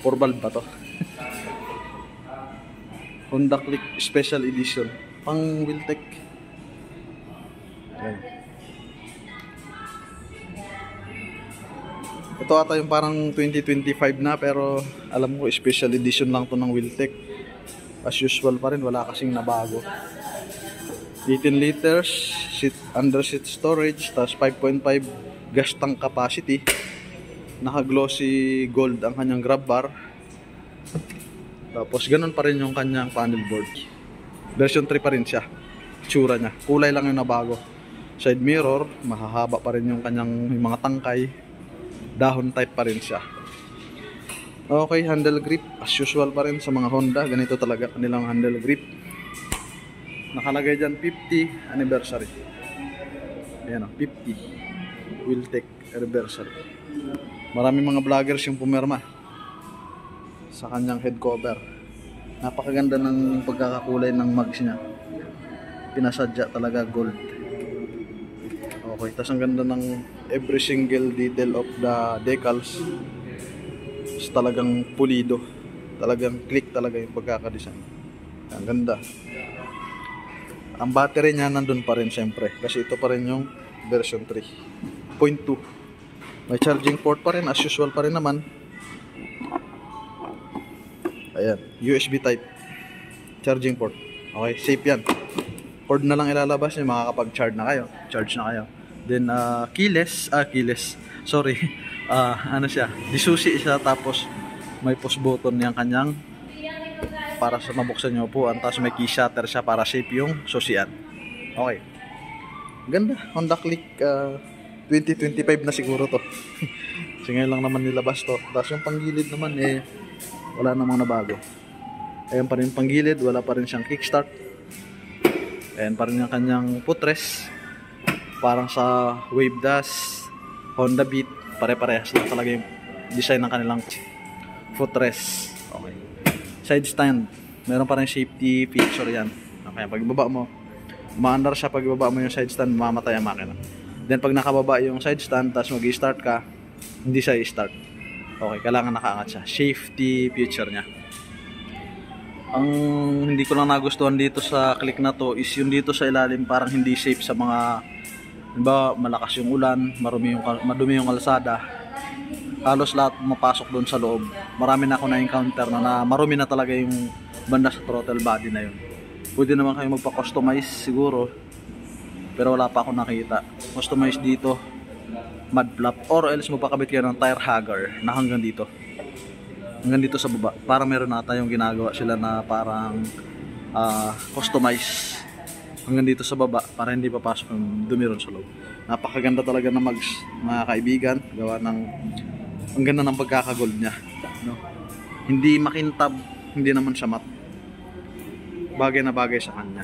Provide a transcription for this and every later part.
4 valve ba to? Honda Click Special Edition. Pang Wiltec. Ayan. Ito ata yung parang 2025 na, pero alam ko special edition lang to ng Wiltec. As usual pa rin, wala kasing nabago. 18 liters under seat storage, tapos 5.5 gas tank capacity. Naka glossy gold ang kanyang grab bar. Tapos ganun pa rin yung kanyang panel board. Version 3 pa rin siya. Tsura niya, kulay lang yung nabago. Side mirror, mahahaba pa rin yung kanyang mga tangkay. Dahon type pa rin siya. Okay, handle grip as usual pa rin sa mga Honda. Ganito talaga kanilang handle grip. Nakalagay dyan 50 anniversary. Ayan o, 50 Wiltec anniversary. Maraming mga vloggers yung pumirma sa kanyang head cover. Napakaganda ng pagkakakulay ng mags niya. Pinasadya talaga gold. Okay, tas ang ganda ng every single detail of the decals. Talagang pulido. Talagang click talaga yung pagkakadesign. Ang ganda. Ang battery niya nandun pa rin syempre. Kasi ito pa rin yung version 3.2. May charging port pa rin. As usual pa rin naman. Ayan. USB type. Charging port. Okay, safe yan. Cord na lang ilalabas niyo. Makakapag-charge na kayo. Charge na kayo. Then, keyless. Sorry. Ano siya? Disusi siya. Tapos, may push button yung kanyang para sa mabuksan nyo upuan. Tapos may key shutter siya para safe yung susian. Okay. Ganda. Honda Click 2025 na siguro to. Kasi ngayon lang naman nilabas to. Tapos yung panggilid naman wala namang nabago. Ayan pa rin panggilid. Wala pa rin siyang kickstart. Ayan pa rin yung kanyang footrest. Parang sa Wave Dash, Honda Beat, pare-parehas lang talaga yung design ng kanilang footrest. Okay. Side stand, meron pa rin safety feature yan. Okay, pag ibaba mo, umaandar siya. Pag ibaba mo yung side stand, mamamatay ang makina. Then pag nakababa yung side stand, tapos mag-i-start ka, hindi siya i-start. Okay, kailangan nakaangat siya. Safety feature niya. Ang hindi ko lang nagustuhan dito sa Click na to is yung dito sa ilalim parang hindi safe sa mga, diba, malakas yung ulan, madumi yung kalsada. Halos lahat mapasok doon sa loob. Marami na ako na-encounter na marumi na talaga yung banda sa throttle body na yun. Pwede naman kayo magpa-customize siguro, pero wala pa ako nakita. Customize dito, mud flap, or else magpakabit kayo ng tire hugger na hanggang dito. Hanggang dito sa baba. Parang meron nata yung ginagawa sila na parang customize hanggang dito sa baba para hindi papasok yung dumi ron sa loob. Napakaganda talaga ng mags, mga kaibigan. Gawa ng ang ganda ng pagkakagold niya, no? Hindi makintab, hindi naman siya matte. Bagay na bagay sa kanya.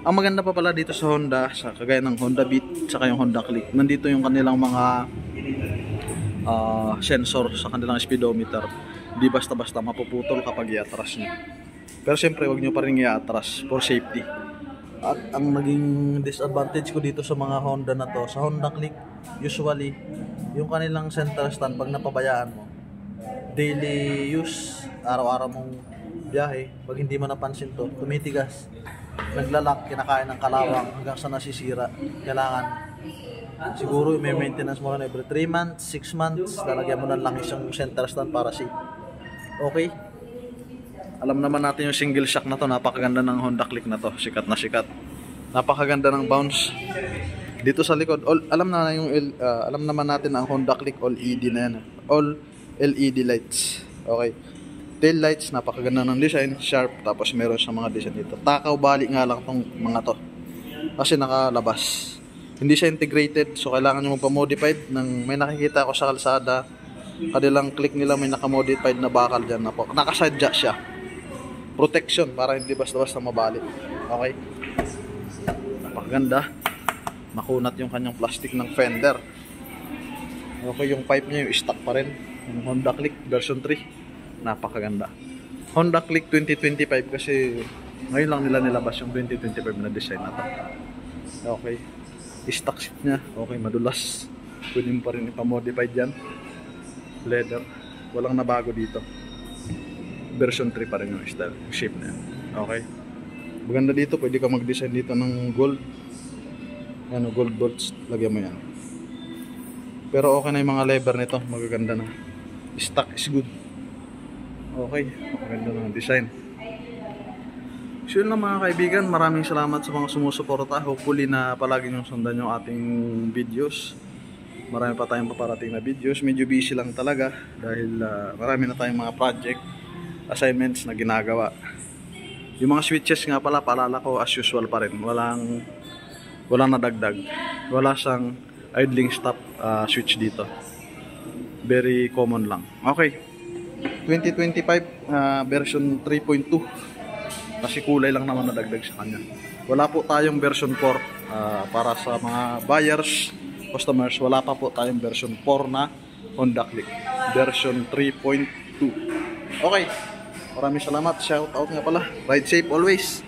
Ang maganda pa pala dito sa Honda, sa kagaya ng Honda Beat saka yung Honda Click, nandito yung kanilang mga sensor sa kanilang speedometer. Hindi basta-basta mapuputol kapag i-atras nyo. Pero siyempre huwag nyo pa rin i-atras for safety. At ang naging disadvantage ko dito sa mga Honda na to, sa Honda Click, usually yung kanilang center stand, pag napabayaan mo, daily use, araw-araw mong biyahe, pag hindi mo napansin to, tumitigas, naglalak, kinakain ng kalawang hanggang sa nasisira. Kailangan siguro may maintenance mo na every 3 months, 6 months, lalagyan mo ng langis yung center stand para safe. Okay. Alam naman natin yung single shock na to. Napakaganda ng Honda Click na to. Sikat na sikat. Napakaganda ng bounce. Dito sa likod, alam naman natin na ang Honda Click all LED na yan. All LED lights. Okay. Tail lights, napakaganda ng design. Sharp. Tapos meron sa mga design dito. Takaw bali nga lang tong mga to. Kasi nakalabas. Hindi siya integrated. So kailangan nyo magpa-modified. May nakikita ako sa kalsada. Kanilang Click nila may naka-modified na bakal dyan. Nakasadya siya. Protection para hindi basta-basta mabalik. Okay. Napakaganda. Makunat yung kanyang plastic ng fender. Okay, yung pipe niya yung stock pa rin. Yung Honda Click version 3. Napakaganda. Honda Click 2025 kasi ngayon lang nila nilabas yung 2025 na design na to. Okay. Stock seat niya. Okay, madulas. Pwede mo pa rin ipamodify dyan. Leather. Walang nabago dito. version 3 pa rin yung style, yung shape na yan. Okay. Maganda dito, pwede ka mag-design dito ng gold. Ano, gold bolts, lagyan mo yan. Pero okay na yung mga lever nito, magaganda na. Stock is good. Okay, maganda na design. So yun lang mga kaibigan, maraming salamat sa mga sumusuporta. Hopefully na palagi nyo sundan yung ating videos. Marami pa tayong paparating na videos. Medyo busy lang talaga dahil marami na tayong mga project assignments na ginagawa. Yung mga switches nga pala, paalala ko as usual pa rin. Walang nadagdag. Wala siyang idling stop switch dito. Very common lang. Okay. 2025 version 3.2. Kasi kulay lang naman nadagdag sa kanya. Wala po tayong version 4 para sa mga buyers, customers. Wala pa po tayong version 4 na Honda Click. Version 3.2. Okay. Maraming salamat. Shout out nga pala. Ride safe always.